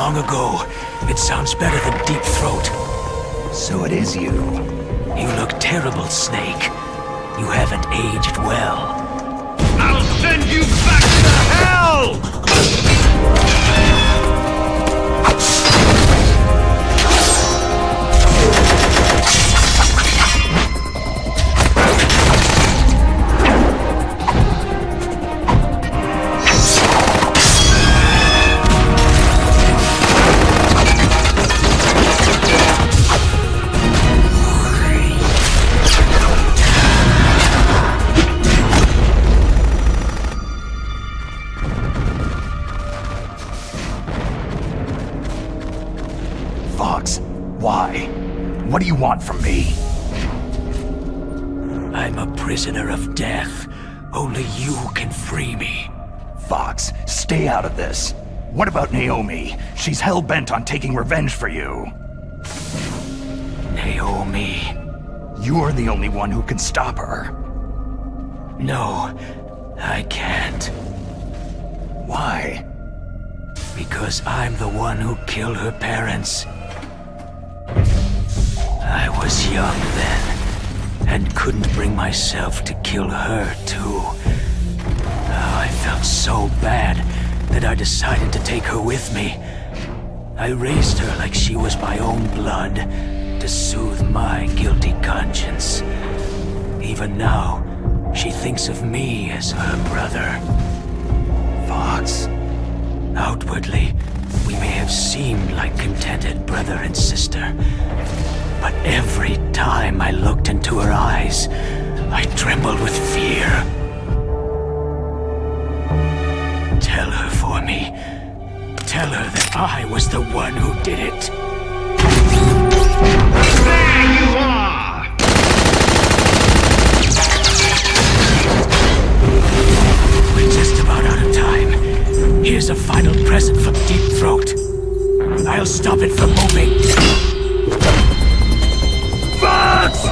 long ago. It sounds better than Deep Throat. So it is you. You look terrible, Snake. You haven't aged well. I'll send you back to hell! Fox, why? What do you want from me? I'm a prisoner of death. Only you can free me. Fox, stay out of this. What about Naomi? She's hell-bent on taking revenge for you. Naomi? You're the only one who can stop her. No, I can't. Why? Because I'm the one who killed her parents. I was young then, and couldn't bring myself to kill her, too. Oh, I felt so bad that I decided to take her with me. I raised her like she was my own blood, to soothe my guilty conscience. Even now, she thinks of me as her brother. Fox. Outwardly, we may have seemed like contented brother and sister. But every time I looked into her eyes, I trembled with fear. Tell her for me. Tell her that I was the one who did it. There you are! We're just about out of time. Here's a final present from Deep Throat. I'll stop it from moving. Fox!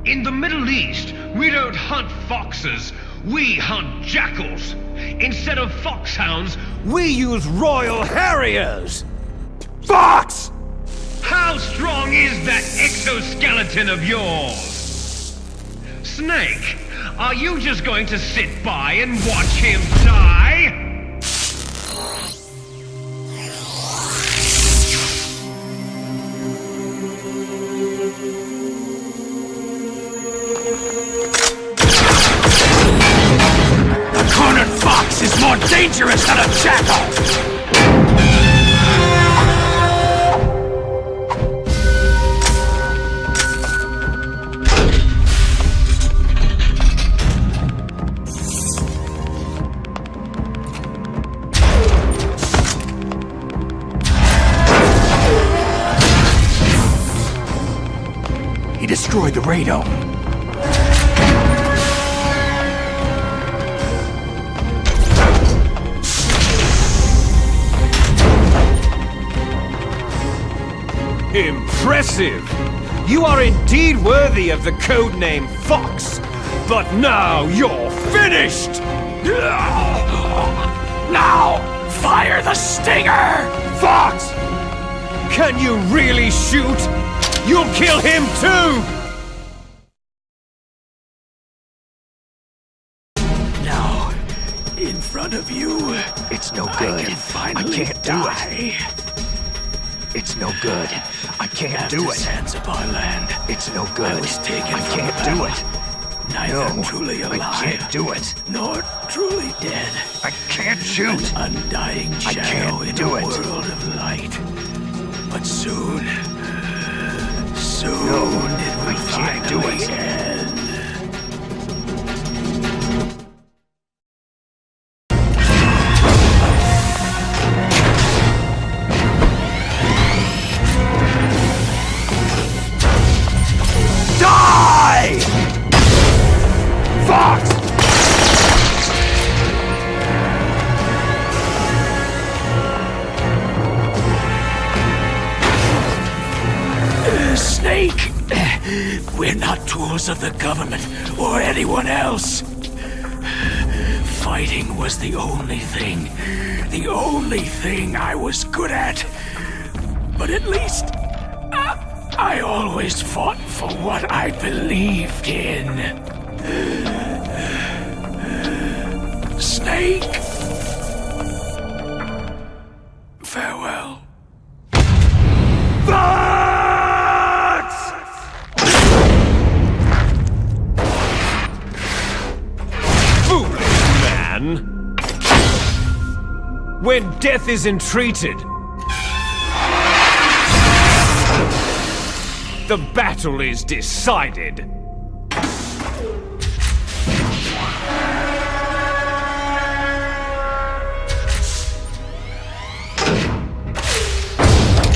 In the Middle East, we don't hunt foxes, we hunt jackals. Instead of foxhounds, we use royal harriers. Fox! How strong is that exoskeleton of yours? Snake, are you just going to sit by and watch him die? A cornered fox is more dangerous than a jackal! He destroyed the radome. Impressive! You are indeed worthy of the codename Fox, but now you're finished! Now, fire the stinger! Fox! Can you really shoot? You'll kill him too! Now, in front of you, finally can't do die. It's no good. I can't After do it. Zanzibar land, It's no good. I was taken I from can't the do battle. it. Neither No, truly alive, I can't do it. nor truly dead. I can't shoot. An undying I shadow can't in do a it. world of light. But soon, No, it will I can't do finally it. end. Die! Fox! Snake! We're not tools of the government or anyone else. Fighting was the only thing I was good at. But at least I always fought for what I believed in. Snake! Farewell. Fox! Foolish man! When death is entreated, the battle is decided.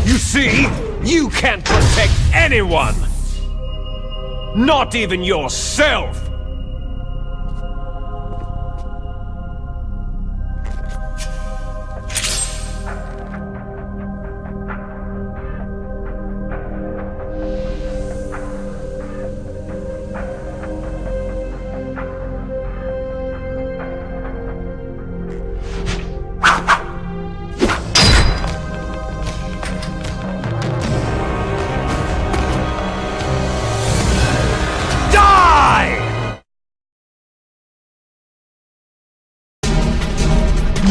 You see, you can't protect anyone! Not even yourself!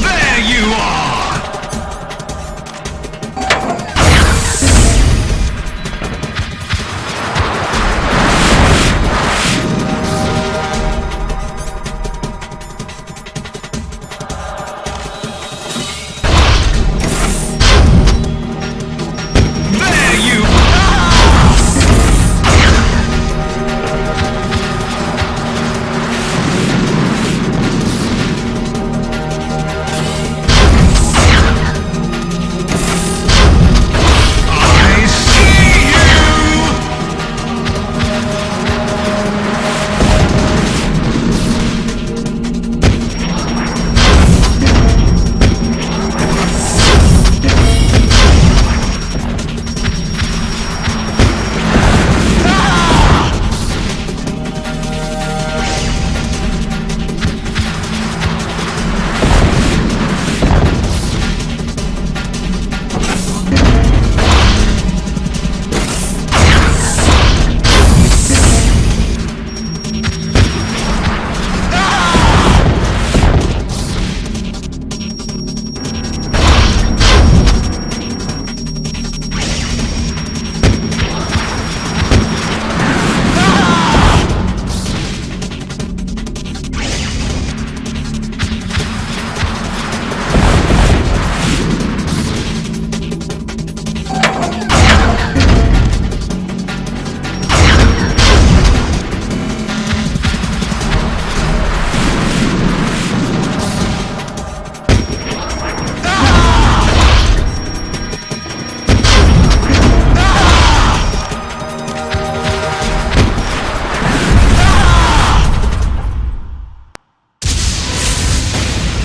There you are! There you are! I see you!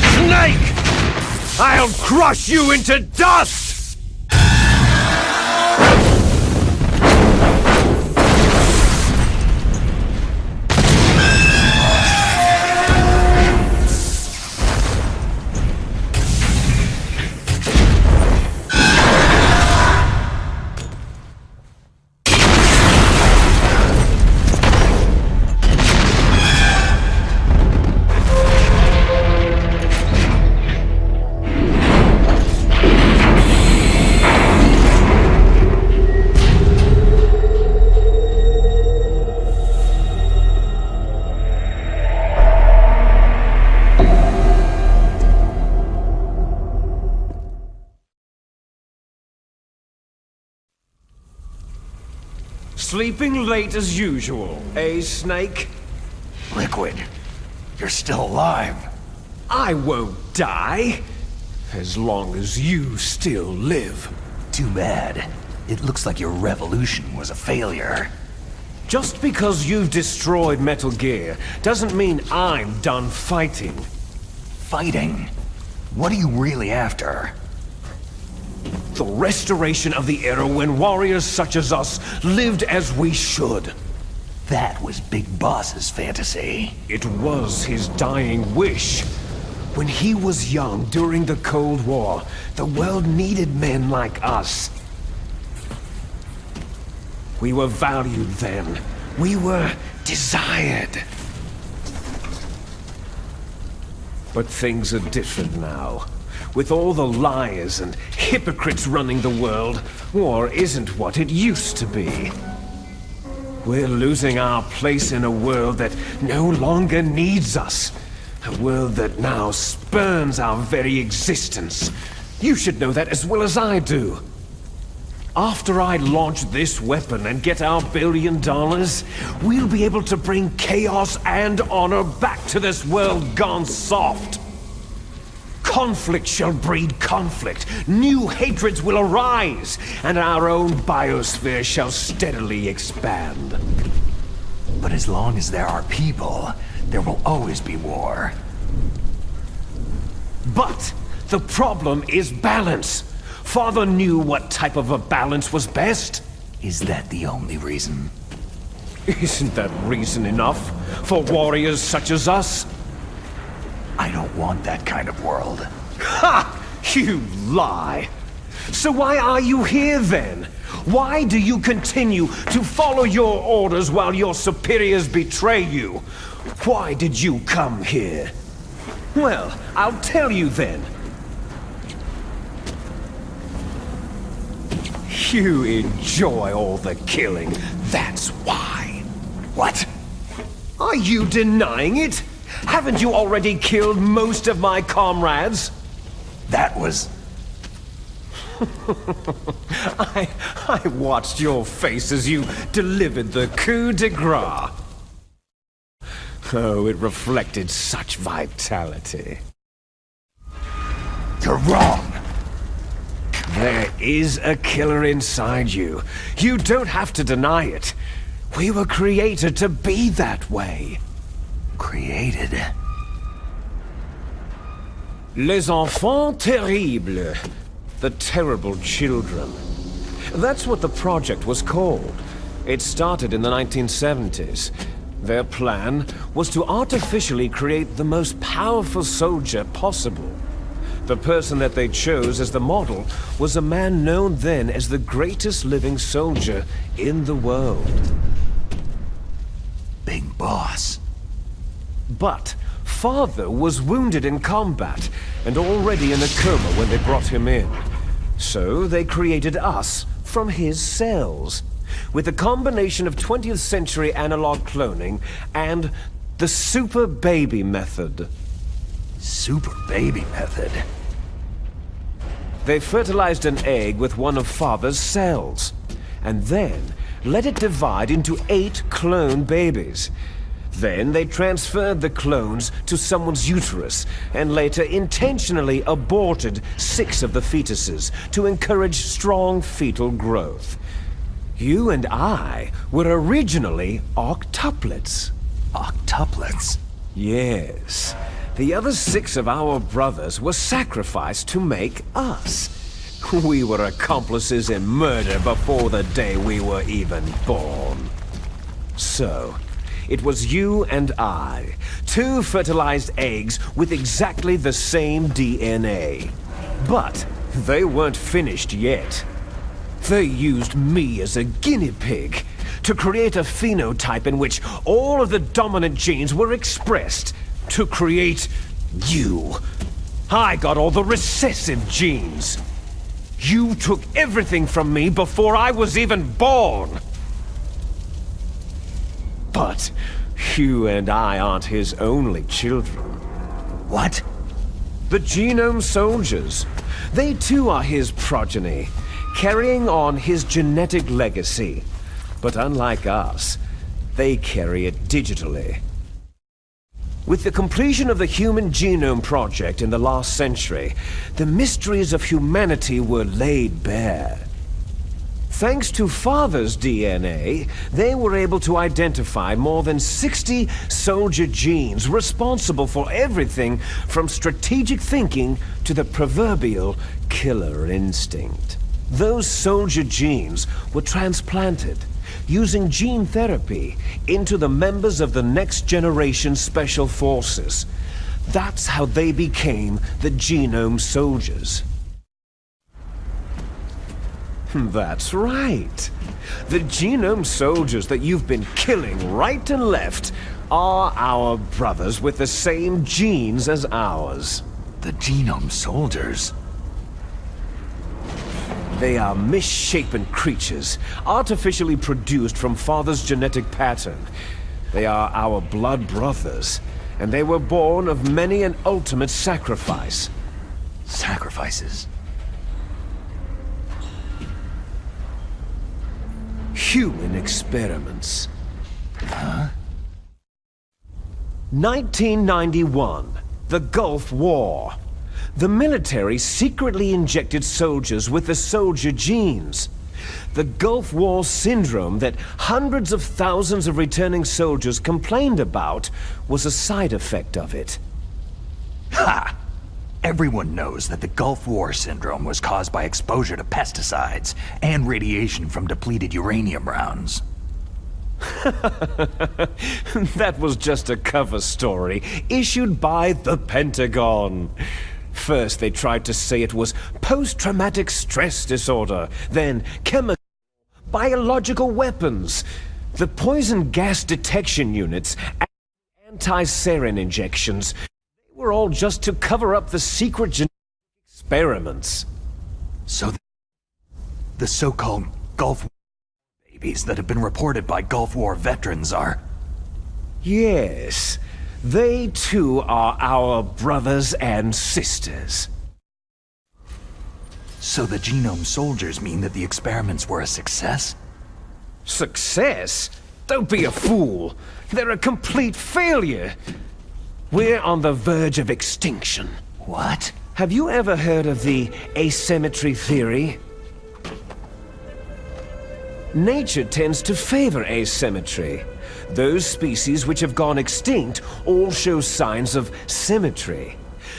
Snake! I'll crush you into dust! Sleeping late as usual, eh, Snake? Liquid, you're still alive. I won't die, as long as you still live. Too bad. It looks like your revolution was a failure. Just because you've destroyed Metal Gear doesn't mean I'm done fighting. Fighting? What are you really after? The restoration of the era when warriors such as us lived as we should. That was Big Boss's fantasy. It was his dying wish. When he was young during the Cold War, the world needed men like us. We were valued then. We were desired. But things are different now. With all the liars and hypocrites running the world, war isn't what it used to be. We're losing our place in a world that no longer needs us. A world that now spurns our very existence. You should know that as well as I do. After I launch this weapon and get our $1 billion, we'll be able to bring chaos and honor back to this world gone soft. Conflict shall breed conflict, new hatreds will arise, and our own biosphere shall steadily expand. But as long as there are people, there will always be war. But the problem is balance. Father knew what type of a balance was best. Is that the only reason? Isn't that reason enough for warriors such as us? I don't want that kind of world. Ha! You lie! So why are you here then? Why do you continue to follow your orders while your superiors betray you? Why did you come here? Well, I'll tell you then. You enjoy all the killing, that's why. What? Are you denying it? Haven't you already killed most of my comrades? That was... I watched your face as you delivered the coup de grace. Oh, it reflected such vitality. You're wrong! There is a killer inside you. You don't have to deny it. We were created to be that way. Created? Les enfants terribles. The terrible children. That's what the project was called. It started in the 1970s. Their plan was to artificially create the most powerful soldier possible. The person that they chose as the model was a man known then as the greatest living soldier in the world. Big Boss. But Father was wounded in combat and already in a coma when they brought him in. So they created us from his cells, with a combination of 20th century analog cloning and the super baby method. Super baby method? They fertilized an egg with one of Father's cells, and then let it divide into 8 clone babies. Then they transferred the clones to someone's uterus, and later intentionally aborted 6 of the fetuses to encourage strong fetal growth. You and I were originally octuplets. Octuplets? Yes. The other 6 of our brothers were sacrificed to make us. We were accomplices in murder before the day we were even born. So, it was you and I, 2 fertilized eggs with exactly the same DNA. But they weren't finished yet. They used me as a guinea pig to create a phenotype in which all of the dominant genes were expressed to create you. I got all the recessive genes. You took everything from me before I was even born. But you and I aren't his only children. What? The Genome Soldiers. They too are his progeny, carrying on his genetic legacy. But unlike us, they carry it digitally. With the completion of the Human Genome Project in the last century, the mysteries of humanity were laid bare. Thanks to Father's DNA, they were able to identify more than 60 soldier genes responsible for everything from strategic thinking to the proverbial killer instinct. Those soldier genes were transplanted, using gene therapy, into the members of the next generation special forces. That's how they became the Genome Soldiers. That's right. The Genome Soldiers that you've been killing right and left are our brothers with the same genes as ours. The Genome Soldiers? They are misshapen creatures, artificially produced from Father's genetic pattern. They are our blood brothers, and they were born of many an ultimate sacrifice. Sacrifices? Human experiments. Huh? 1991, the Gulf War. The military secretly injected soldiers with the soldier genes. The Gulf War syndrome that hundreds of thousands of returning soldiers complained about was a side effect of it. Ha! Everyone knows that the Gulf War syndrome was caused by exposure to pesticides and radiation from depleted uranium rounds. That was just a cover story issued by the Pentagon. First, they tried to say it was post-traumatic stress disorder, then chemical, biological weapons. The poison gas detection units, and anti-sarin injections, they were all just to cover up the secret genetic experiments. So the so-called Gulf War babies that have been reported by Gulf War veterans are... Yes. They too are our brothers and sisters. So the Genome Soldiers mean that the experiments were a success? Success? Don't be a fool. They're a complete failure. We're on the verge of extinction. What? Have you ever heard of the asymmetry theory? Nature tends to favor asymmetry. Those species which have gone extinct all show signs of symmetry.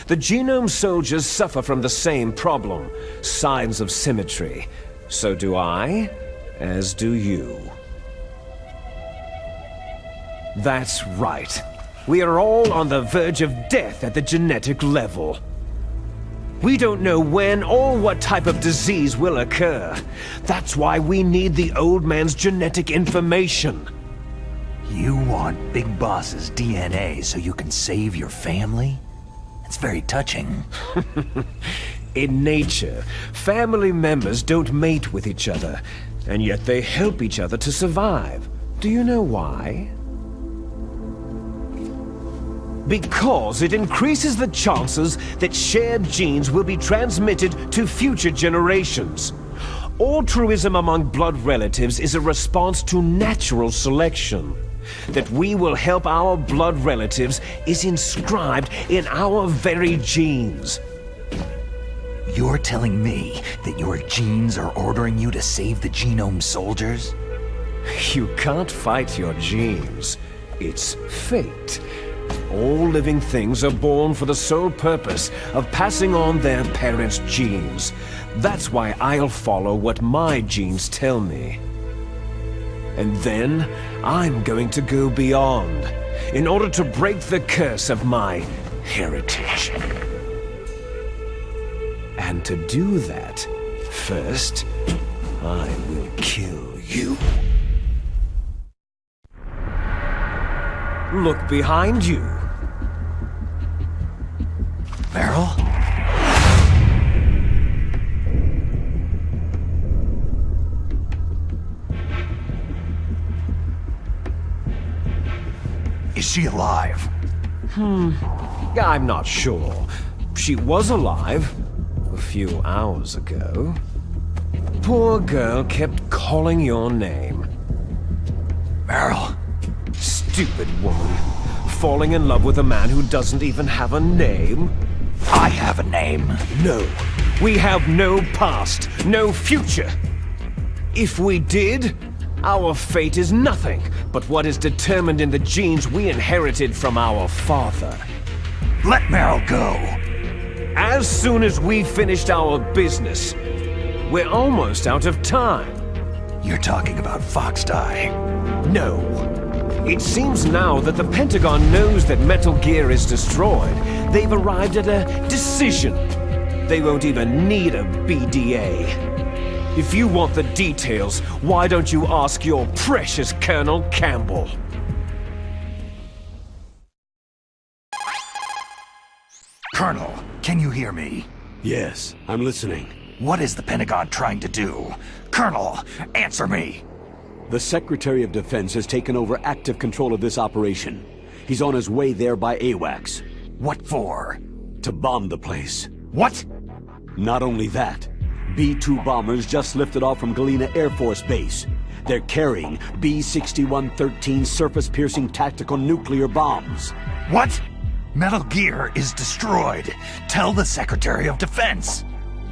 The Genome Soldiers suffer from the same problem, signs of symmetry. So do I, as do you. That's right. We are all on the verge of death at the genetic level. We don't know when or what type of disease will occur. That's why we need the old man's genetic information. You want Big Boss's DNA so you can save your family? It's very touching. In nature, family members don't mate with each other, and yet they help each other to survive. Do you know why? Because it increases the chances that shared genes will be transmitted to future generations. Altruism among blood relatives is a response to natural selection. That we will help our blood relatives is inscribed in our very genes. You're telling me that your genes are ordering you to save the Genome Soldiers? You can't fight your genes. It's fate. All living things are born for the sole purpose of passing on their parents' genes. That's why I'll follow what my genes tell me. And then, I'm going to go beyond, in order to break the curse of my heritage. And to do that, first, I will kill you. Look behind you. Meryl? Is she alive? I'm not sure. She was alive a few hours ago. Poor girl kept calling your name. Meryl. Stupid woman. Falling in love with a man who doesn't even have a name? I have a name. No. We have no past, no future. If we did, our fate is nothing but what is determined in the genes we inherited from our father. Let Meryl go. As soon as we finished our business, we're almost out of time. You're talking about Foxdie. No. It seems now that the Pentagon knows that Metal Gear is destroyed. They've arrived at a decision. They won't even need a BDA. If you want the details, why don't you ask your precious Colonel Campbell? Colonel, can you hear me? Yes, I'm listening. What is the Pentagon trying to do? Colonel, answer me! The Secretary of Defense has taken over active control of this operation. He's on his way there by AWACS. What for? To bomb the place. What? Not only that, B-2 bombers just lifted off from Galena Air Force Base. They're carrying B-6113 surface-piercing tactical nuclear bombs. What? Metal Gear is destroyed. Tell the Secretary of Defense.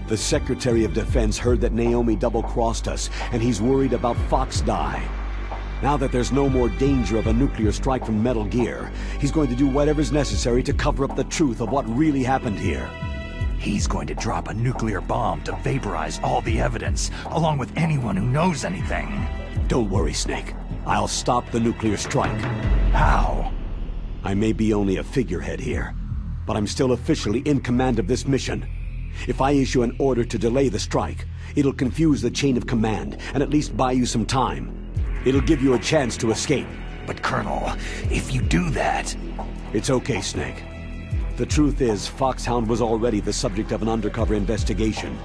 The Secretary of Defense heard that Naomi double-crossed us, and he's worried about Foxdie. Now that there's no more danger of a nuclear strike from Metal Gear, he's going to do whatever's necessary to cover up the truth of what really happened here. He's going to drop a nuclear bomb to vaporize all the evidence, along with anyone who knows anything. Don't worry, Snake. I'll stop the nuclear strike. How? I may be only a figurehead here, but I'm still officially in command of this mission. If I issue an order to delay the strike, it'll confuse the chain of command and at least buy you some time. It'll give you a chance to escape. But Colonel, if you do that... It's okay, Snake. The truth is, Foxhound was already the subject of an undercover investigation.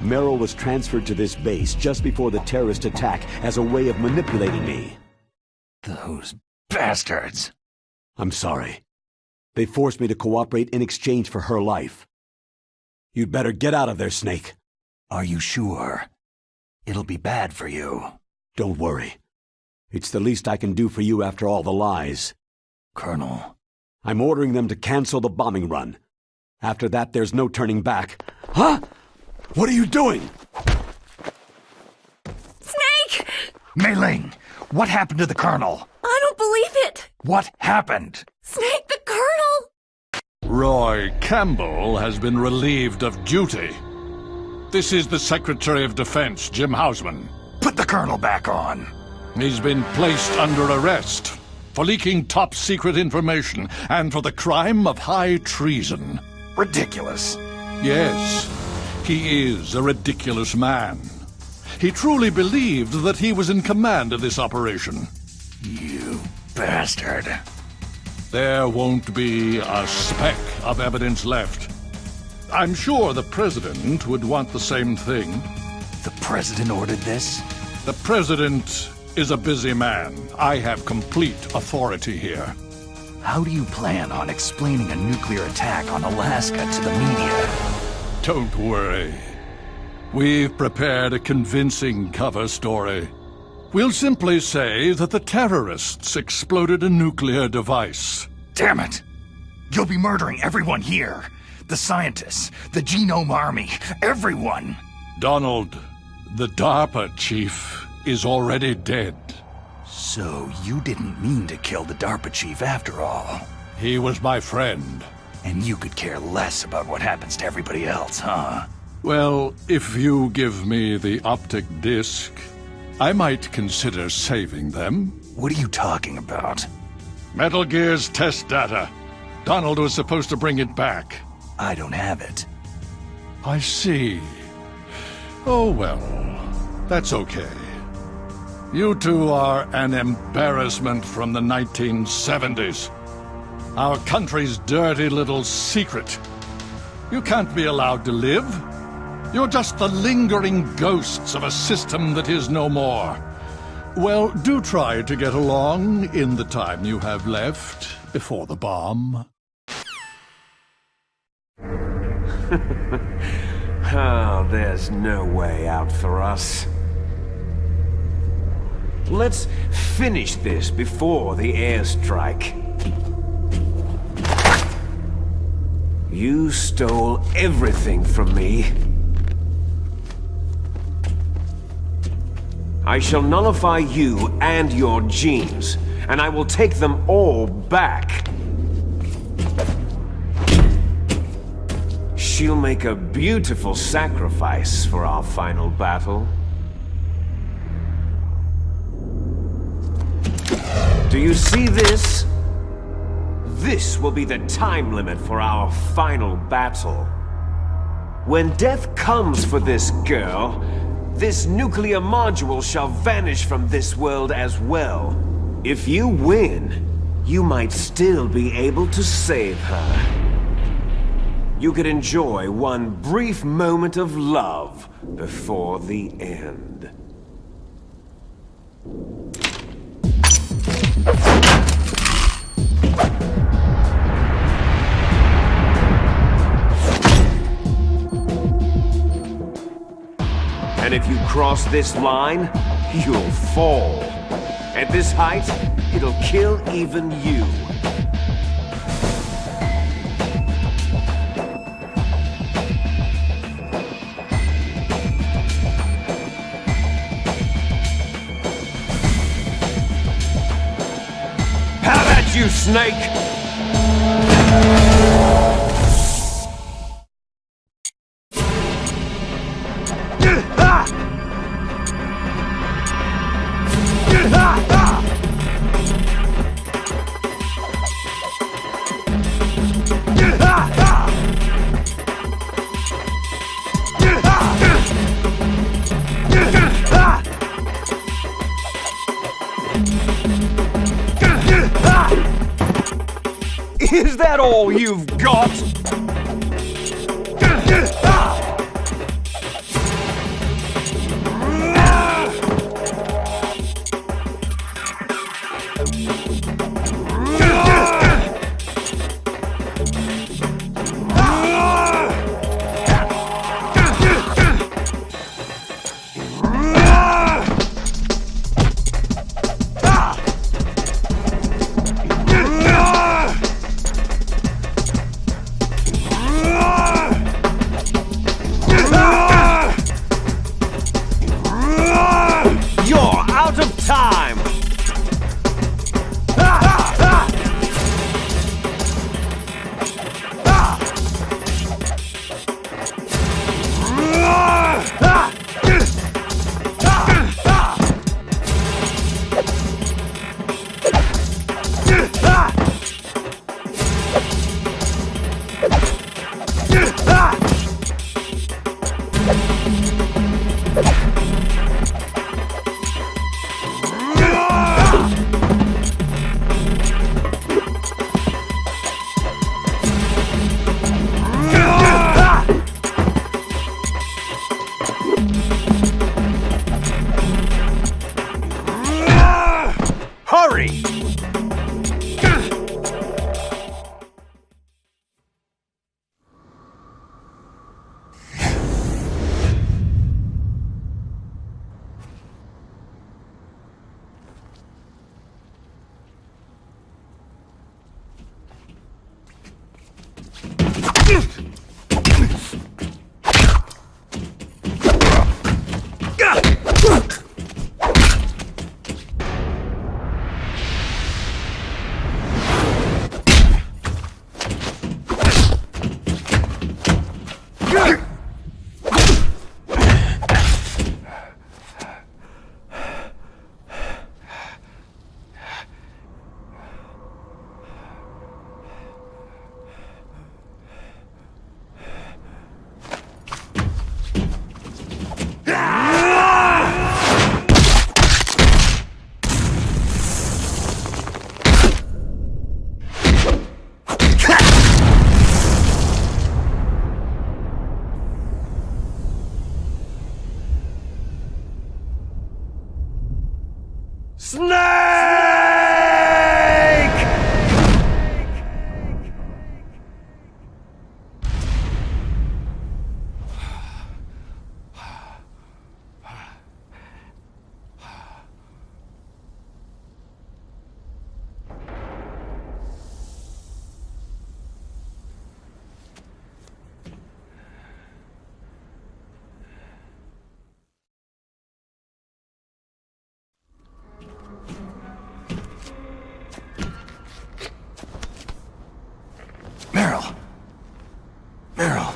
Merrill was transferred to this base just before the terrorist attack as a way of manipulating me. Those bastards! I'm sorry. They forced me to cooperate in exchange for her life. You'd better get out of there, Snake. Are you sure? It'll be bad for you. Don't worry. It's the least I can do for you after all the lies. Colonel... I'm ordering them to cancel the bombing run. After that, there's no turning back. Huh? What are you doing? Snake! Mei Ling, what happened to the Colonel? I don't believe it! What happened? Snake, the Colonel! Roy Campbell has been relieved of duty. This is the Secretary of Defense, Jim Hausman. Put the Colonel back on. He's been placed under arrest for leaking top-secret information and for the crime of high treason. Ridiculous. Yes, he is a ridiculous man. He truly believed that he was in command of this operation. You bastard. There won't be a speck of evidence left. I'm sure the President would want the same thing. The President ordered this? The President is a busy man. I have complete authority here. How do you plan on explaining a nuclear attack on Alaska to the media? Don't worry. We've prepared a convincing cover story. We'll simply say that the terrorists exploded a nuclear device. Damn it! You'll be murdering everyone here. The scientists, the Genome Army, everyone! Donald, the DARPA chief, is already dead. So you didn't mean to kill the DARPA chief after all. He was my friend. And you could care less about what happens to everybody else, huh? Well, if you give me the optic disc, I might consider saving them. What are you talking about? Metal Gear's test data. Donald was supposed to bring it back. I don't have it. I see. Oh well, that's okay. You two are an embarrassment from the 1970s. Our country's dirty little secret. You can't be allowed to live. You're just the lingering ghosts of a system that is no more. Well, do try to get along in the time you have left before the bomb. Oh, there's no way out for us. Let's finish this before the airstrike. You stole everything from me. I shall nullify you and your genes, and I will take them all back. She'll make a beautiful sacrifice for our final battle. Do you see this? This will be the time limit for our final battle. When death comes for this girl, this nuclear module shall vanish from this world as well. If you win, you might still be able to save her. You could enjoy one brief moment of love before the end. And if you cross this line, you'll fall. At this height, it'll kill even you. How about you, Snake? Is that all you've got? Time! Hurry! Snake! Meryl.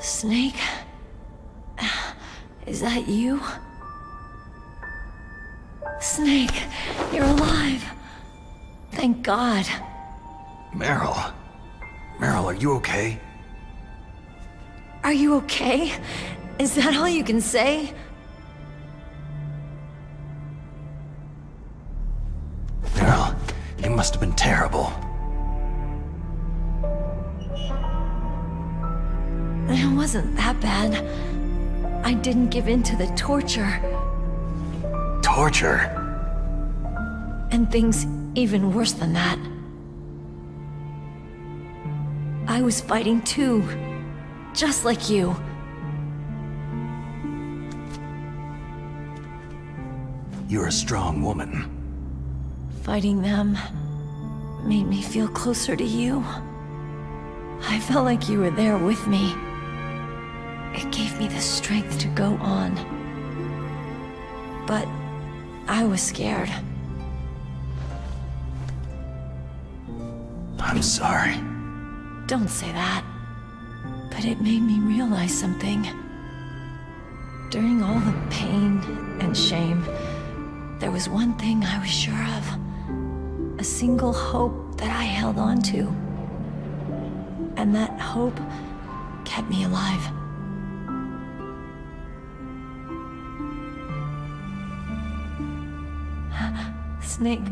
Snake? Is that you? Snake, you're alive. Thank God. Meryl. Meryl, are you okay? Are you okay? Is that all you can say? Meryl, it must have been terrible. It wasn't that bad. I didn't give in to the torture. Torture? And things even worse than that. I was fighting too. Just like you. You're a strong woman. Fighting them made me feel closer to you. I felt like you were there with me. It gave me the strength to go on. But I was scared. I'm sorry. Don't say that. But it made me realize something. During all the pain and shame, there was one thing I was sure of. A single hope that I held on to. And that hope kept me alive. Snake,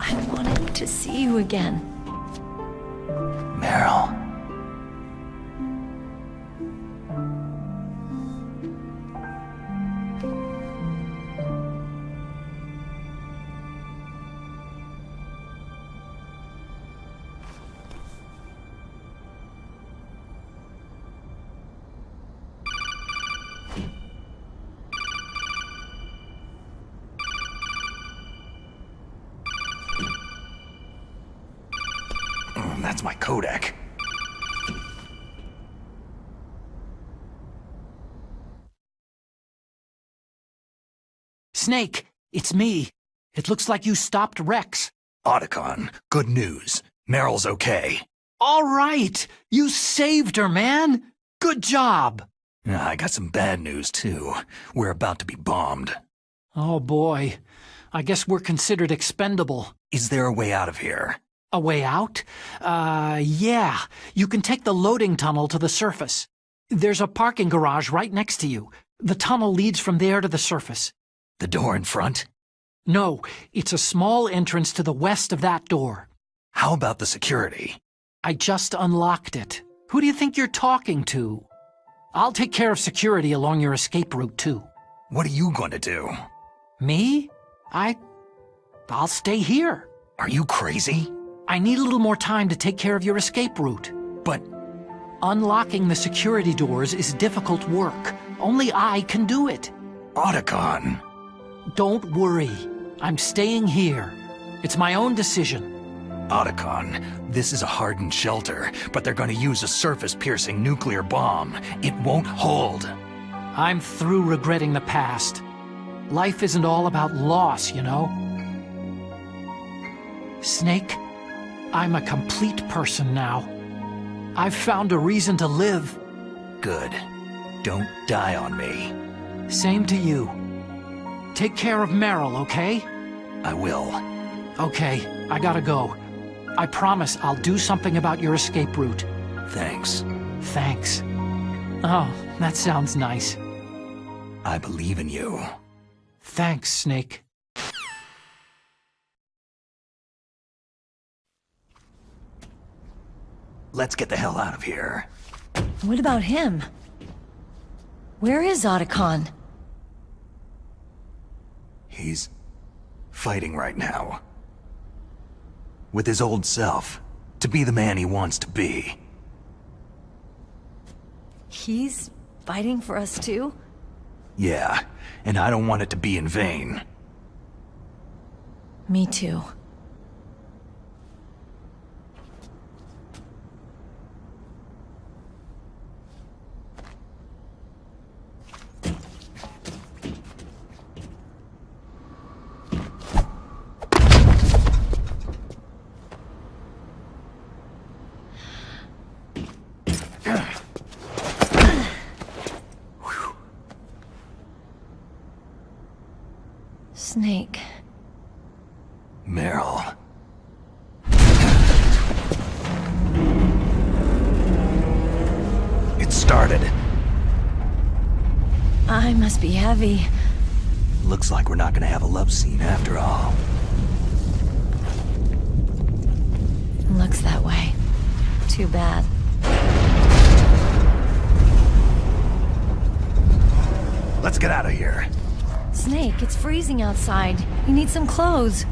I wanted to see you again. Meryl. That's my Kodak. Snake, it's me. It looks like you stopped Rex. Otacon, good news. Meryl's okay. All right! You saved her, man! Good job! I got some bad news, too. We're about to be bombed. Oh, boy. I guess we're considered expendable. Is there a way out of here? A way out? Yeah. You can take the loading tunnel to the surface. There's a parking garage right next to you. The tunnel leads from there to the surface. The door in front? No, it's a small entrance to the west of that door. How about the security? I just unlocked it. Who do you think you're talking to? I'll take care of security along your escape route, too. What are you going to do? Me? I'll stay here. Are you crazy? I need a little more time to take care of your escape route. But unlocking the security doors is difficult work. Only I can do it. Otacon! Don't worry. I'm staying here. It's my own decision. Otacon, this is a hardened shelter, but they're going to use a surface-piercing nuclear bomb. It won't hold. I'm through regretting the past. Life isn't all about loss, you know? Snake, I'm a complete person now. I've found a reason to live. Good. Don't die on me. Same to you. Take care of Meryl, okay? I will. Okay, I gotta go. I promise I'll do something about your escape route. Thanks. Thanks. Oh, that sounds nice. I believe in you. Thanks, Snake. Let's get the hell out of here. What about him? Where is Otacon? He's fighting right now. With his old self. To be the man he wants to be. He's fighting for us too? Yeah, and I don't want it to be in vain. Me too. must be heavy. Looks like we're not gonna have a love scene after all. Looks that way. Too bad. Let's get out of here. Snake, it's freezing outside. You need some clothes.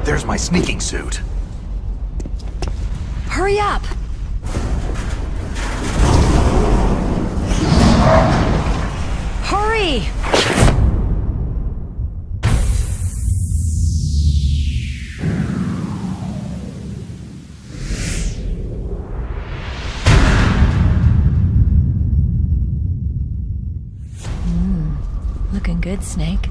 There's my sneaking suit. Hurry up! Hurry! Looking good, Snake.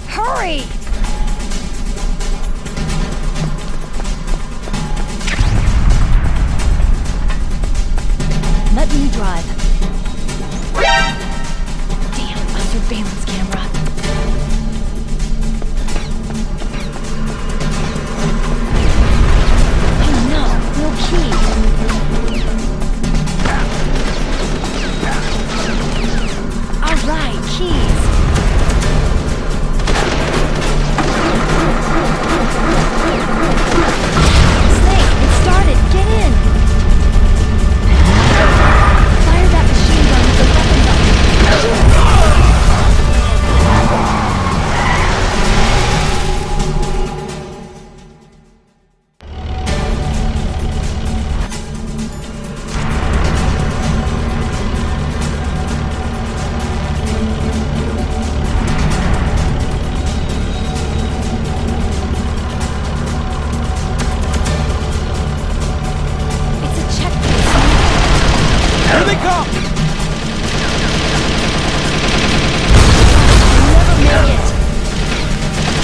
Hurry! Let me drive. Damn, a surveillance camera. Oh no, no key. All right, keys. Snake, it started. Get in. Fire that machine gun with the weapon button. It's a checkpoint. Here they come! You'll never make it.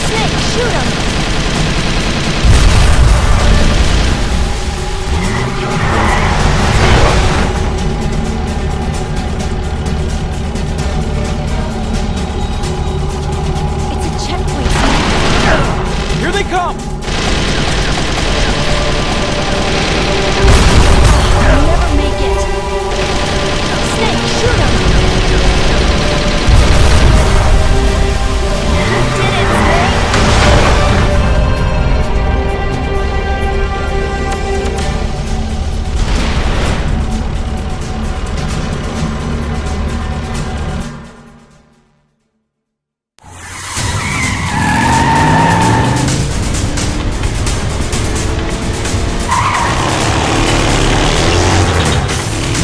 Snake, shoot him. It's a checkpoint. Here they come! You'll never make it. Snake, shoot him. You did it, Snake.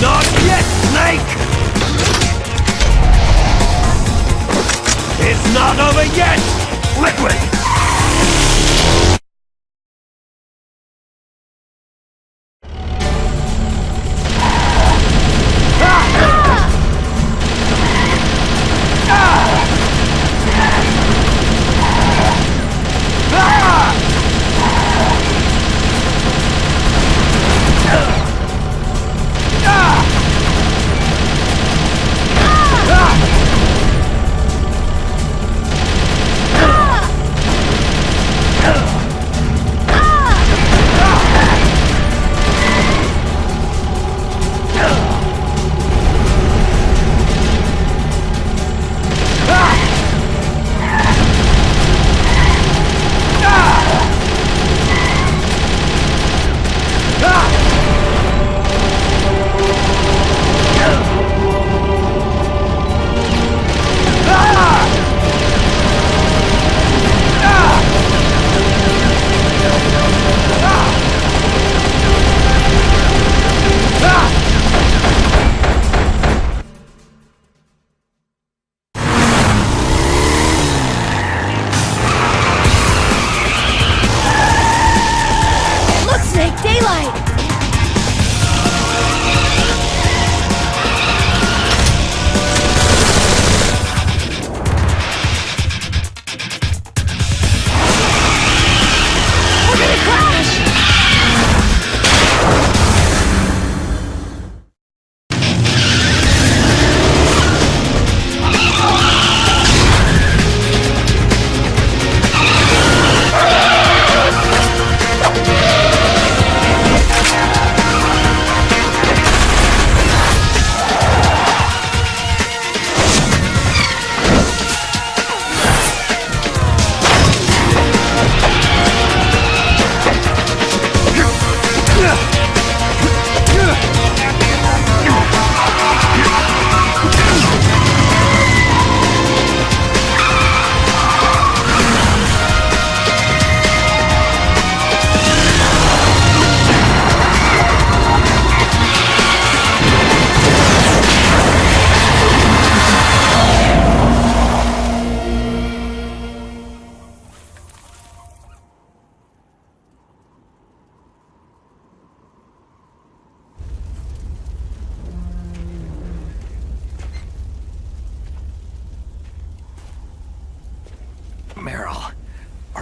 Not yet, Snake! It's not over yet! Liquid!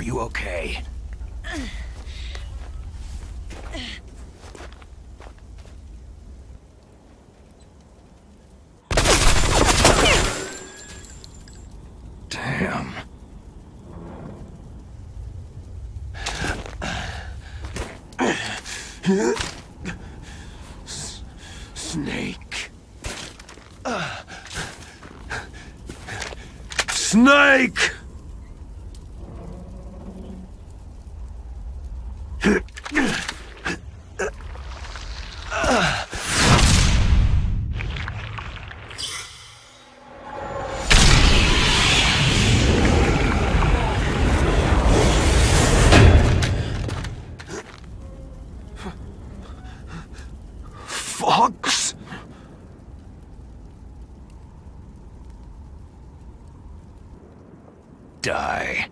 Are you okay? Damn. Snake. Snake! Fox? Die.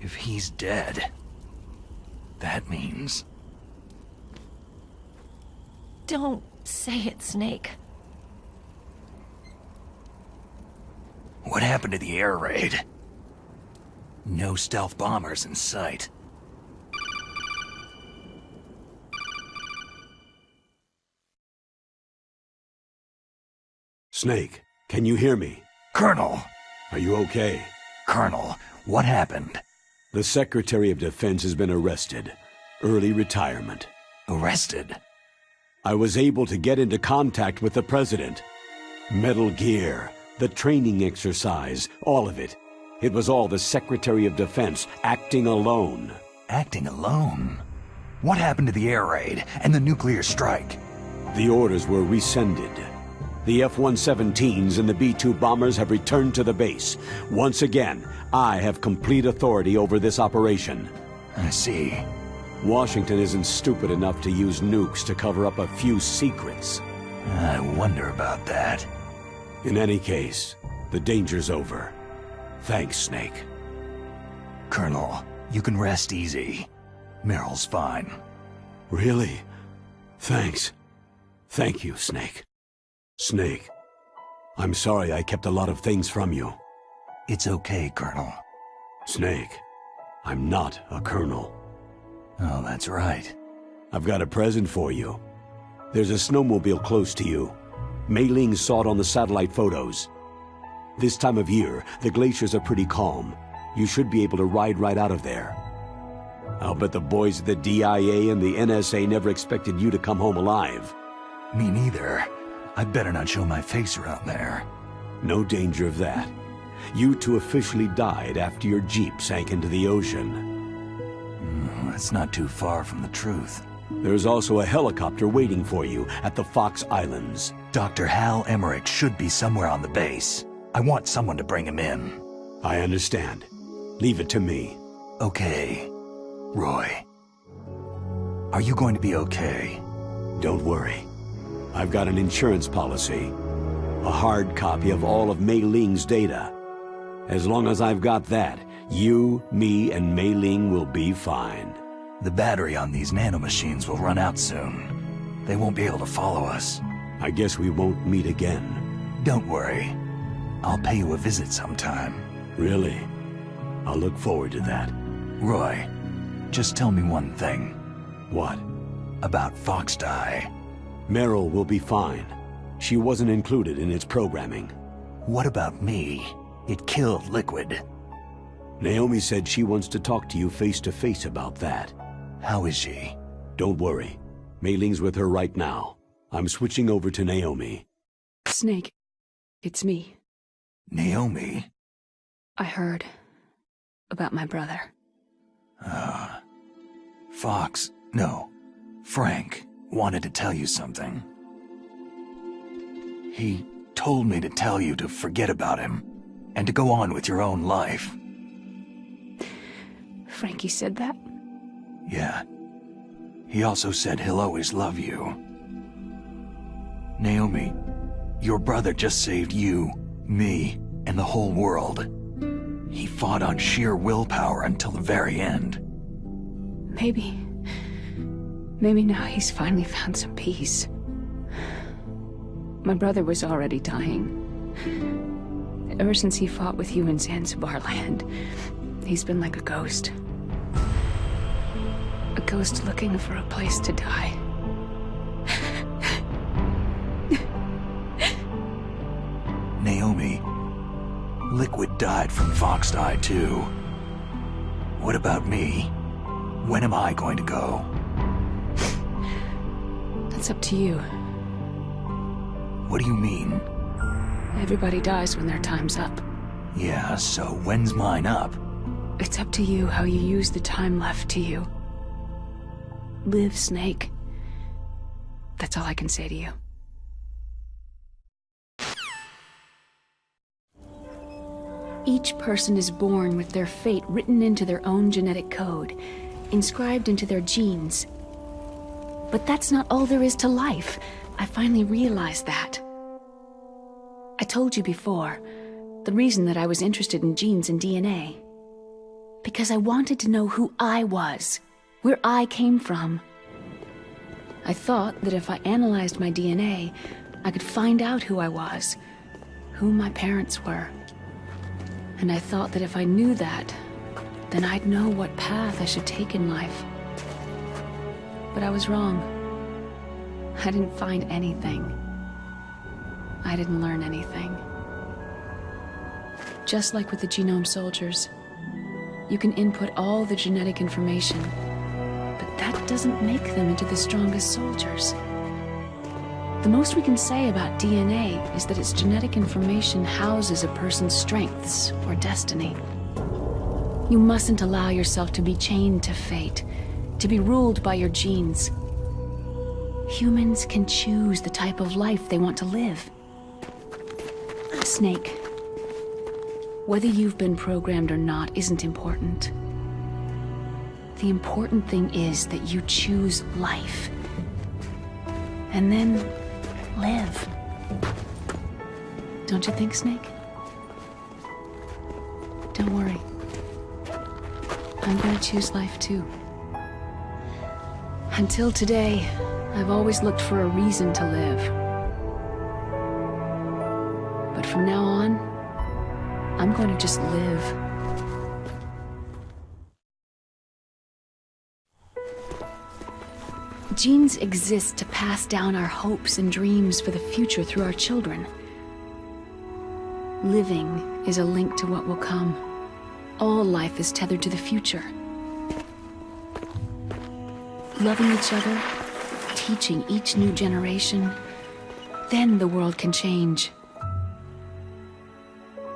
If he's dead, that means... Don't say it, Snake. What happened to the air raid? No stealth bombers in sight. Snake, can you hear me? Colonel! Are you okay? Colonel, what happened? The Secretary of Defense has been arrested. Early retirement. Arrested? I was able to get into contact with the President. Metal Gear, the training exercise, all of it. It was all the Secretary of Defense acting alone. Acting alone? What happened to the air raid and the nuclear strike? The orders were rescinded. The F-117s and the B-2 bombers have returned to the base. Once again, I have complete authority over this operation. I see. Washington isn't stupid enough to use nukes to cover up a few secrets. I wonder about that. In any case, the danger's over. Thanks, Snake. Colonel, you can rest easy. Meryl's fine. Really? Thanks. Thank you, Snake. Snake, I'm sorry I kept a lot of things from you. It's okay, Colonel. Snake, I'm not a colonel. Oh, that's right. I've got a present for you. There's a snowmobile close to you. Mei Ling saw it on the satellite photos. This time of year, the glaciers are pretty calm. You should be able to ride right out of there. I'll bet the boys at the DIA and the NSA never expected you to come home alive. Me neither. I'd better not show my face around there. No danger of that. You two officially died after your Jeep sank into the ocean. That's not too far from the truth. There's also a helicopter waiting for you at the Fox Islands. Dr. Hal Emmerich should be somewhere on the base. I want someone to bring him in. I understand. Leave it to me. Okay. Roy. Are you going to be okay? Don't worry. I've got an insurance policy. A hard copy of all of Mei Ling's data. As long as I've got that, you, me, and Mei Ling will be fine. The battery on these nanomachines will run out soon. They won't be able to follow us. I guess we won't meet again. Don't worry. I'll pay you a visit sometime. Really? I'll look forward to that. Roy, just tell me one thing. What? About Fox Die. Meryl will be fine. She wasn't included in its programming. What about me? It killed Liquid. Naomi said she wants to talk to you face to face about that. How is she? Don't worry. Mei Ling's with her right now. I'm switching over to Naomi. Snake, it's me. Naomi? I heard about my brother. Fox, no, Frank wanted to tell you something. He told me to tell you to forget about him and to go on with your own life. Frankie said that? Yeah. He also said he'll always love you. Naomi, your brother just saved you, me, and the whole world. He fought on sheer willpower until the very end. Maybe now he's finally found some peace. My brother was already dying. Ever since he fought with you in Zanzibar land, he's been like a ghost. A ghost looking for a place to die. Naomi, Liquid died from Fox Eye too. What about me? When am I going to go? That's up to you. What do you mean? Everybody dies when their time's up. Yeah, so when's mine up? It's up to you how you use the time left to you. Live, Snake. That's all I can say to you. Each person is born with their fate written into their own genetic code, inscribed into their genes. But that's not all there is to life. I finally realized that. I told you before, the reason that I was interested in genes and DNA. Because I wanted to know who I was, where I came from. I thought that if I analyzed my DNA, I could find out who I was, who my parents were. And I thought that if I knew that, then I'd know what path I should take in life. But I was wrong. I didn't find anything. I didn't learn anything. Just like with the genome soldiers, you can input all the genetic information, but that doesn't make them into the strongest soldiers. The most we can say about DNA is that its genetic information houses a person's strengths or destiny. You mustn't allow yourself to be chained to fate, to be ruled by your genes. Humans can choose the type of life they want to live. Snake, whether you've been programmed or not isn't important. The important thing is that you choose life. And then live. Don't you think, Snake? Don't worry. I'm gonna choose life too. Until today, I've always looked for a reason to live. But from now on, I'm going to just live. Genes exist to pass down our hopes and dreams for the future through our children. Living is a link to what will come. All life is tethered to the future. Loving each other, teaching each new generation, then the world can change.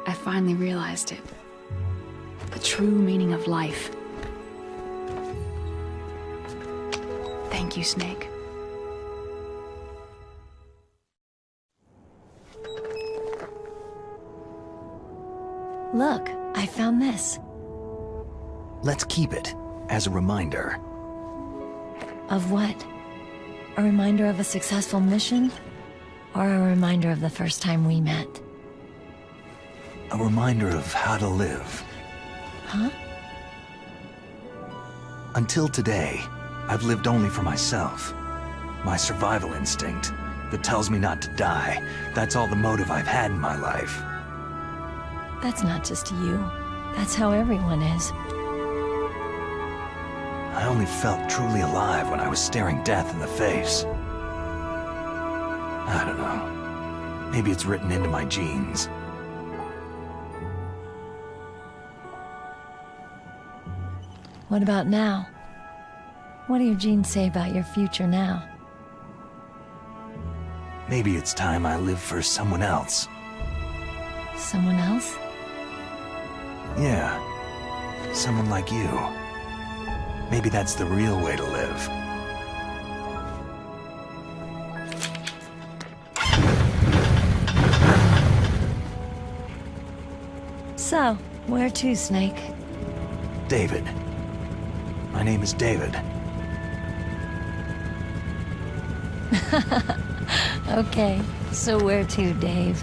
I finally realized it. The true meaning of life. Thank you, Snake. Look, I found this. Let's keep it as a reminder. Of what? A reminder of a successful mission? Or a reminder of the first time we met? A reminder of how to live. Huh? Until today, I've lived only for myself. My survival instinct that tells me not to die. That's all the motive I've had in my life. That's not just you. That's how everyone is. I only felt truly alive when I was staring death in the face. I don't know. Maybe it's written into my genes. What about now? What do your genes say about your future now? Maybe it's time I live for someone else. Someone else? Yeah. Someone like you. Maybe that's the real way to live. So, where to, Snake? David. My name is David. Okay, so where to, Dave?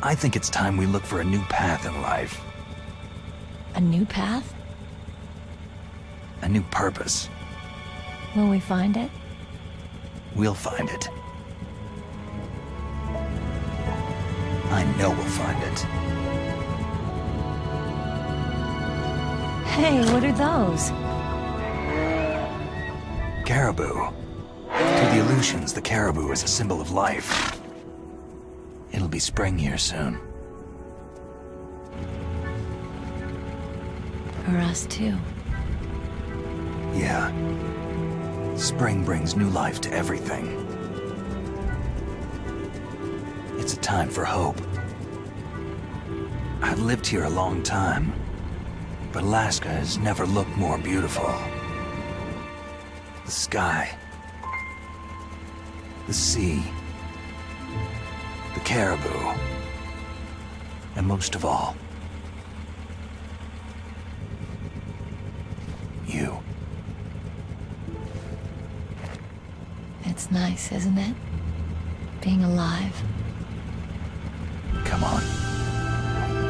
I think it's time we look for a new path in life. A new path? A new purpose. Will we find it? We'll find it. I know we'll find it. Hey, what are those? Caribou. To the Aleutians, the caribou is a symbol of life. It'll be spring here soon. For us, too. Yeah. Spring brings new life to everything. It's a time for hope. I've lived here a long time, but Alaska has never looked more beautiful. The sky, the sea, the caribou, and most of all, you. It's nice, isn't it? Being alive. Come on.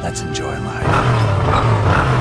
Let's enjoy life.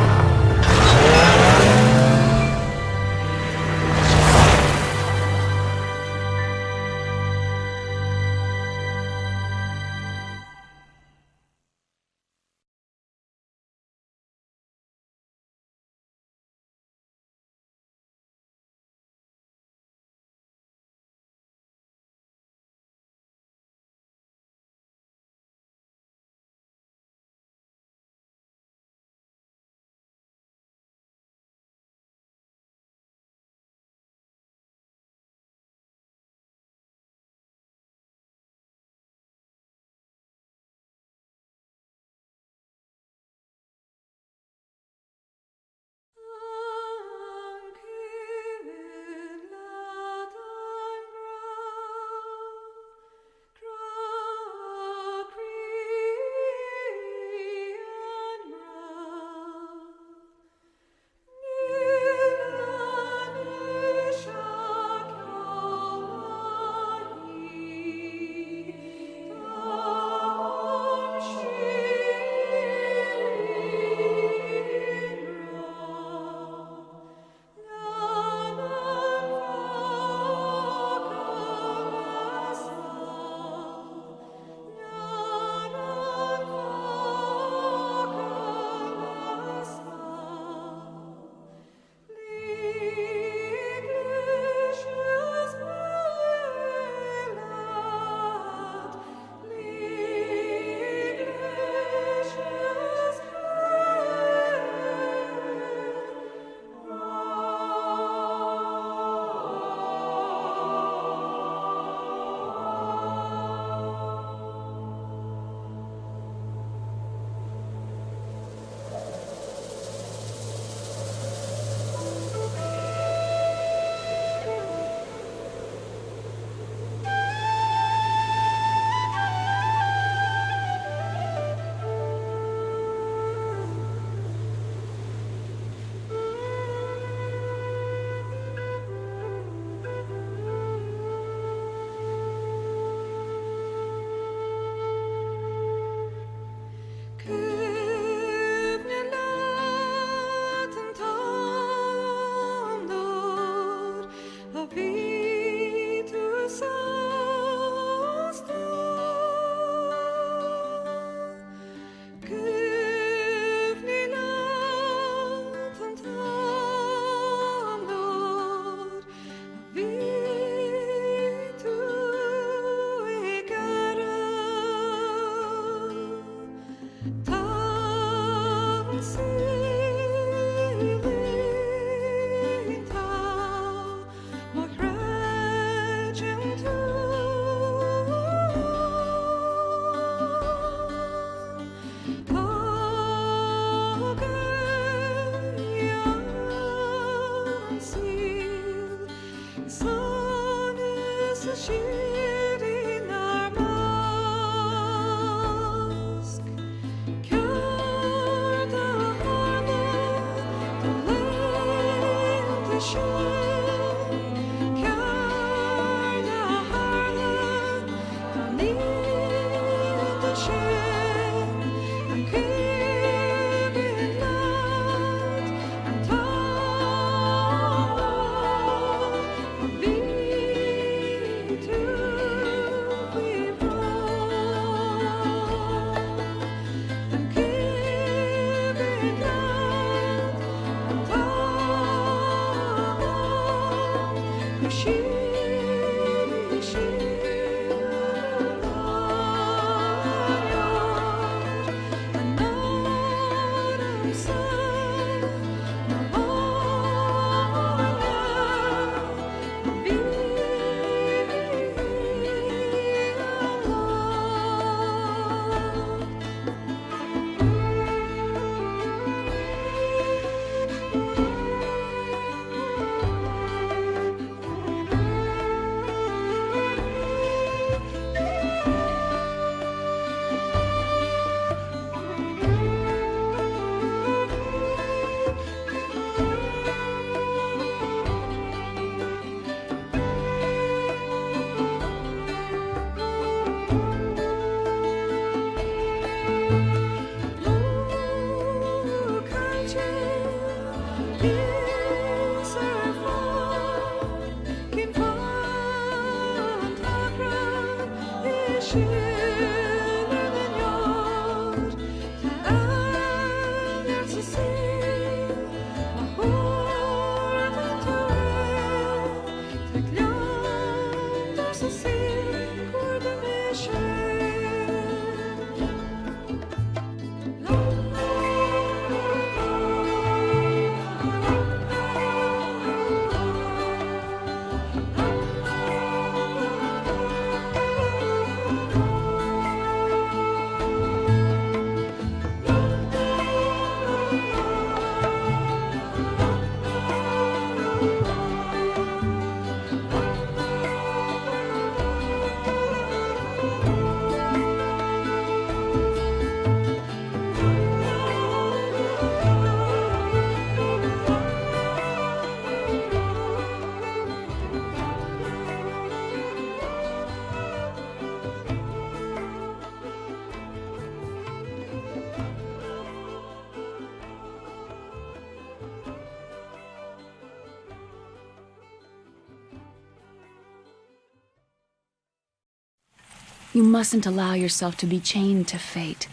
You mustn't allow yourself to be chained to fate,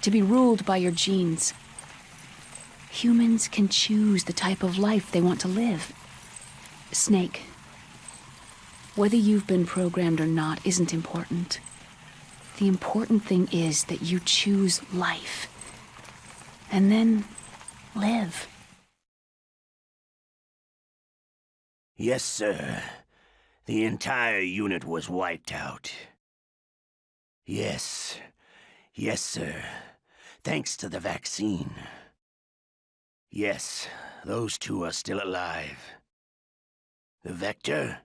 to be ruled by your genes. Humans can choose the type of life they want to live. Snake, whether you've been programmed or not isn't important. The important thing is that you choose life. And then live. Yes, sir. The entire unit was wiped out. Yes. Yes, sir. Thanks to the vaccine. Yes, those two are still alive. The Vector?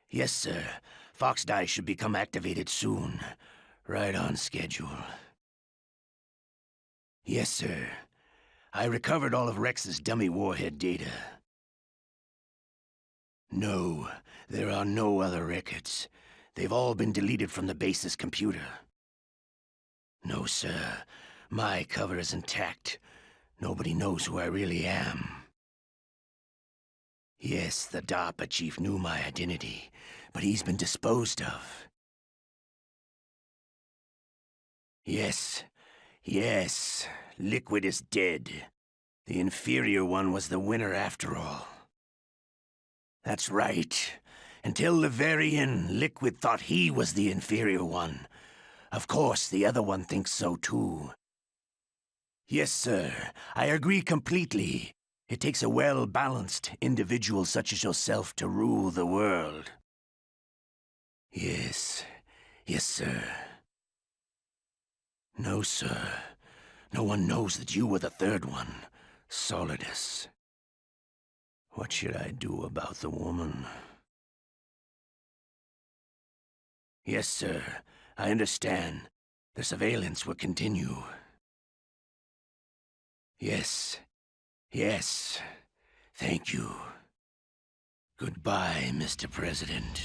Yes, sir. Fox Die should become activated soon. Right on schedule. Yes, sir. I recovered all of Rex's dummy warhead data. No, there are no other records. They've all been deleted from the base's computer. No, sir. My cover is intact. Nobody knows who I really am. Yes, the DARPA chief knew my identity, but he's been disposed of. Yes, yes, Liquid is dead. The inferior one was the winner after all. That's right. Until the very end, Liquid thought he was the inferior one. Of course, the other one thinks so too. Yes, sir, I agree completely. It takes a well-balanced individual such as yourself to rule the world. Yes, yes, sir. No, sir. No one knows that you were the third one, Solidus. What should I do about the woman? Yes, sir. I understand. The surveillance will continue. Yes. Yes. Thank you. Goodbye, Mr. President.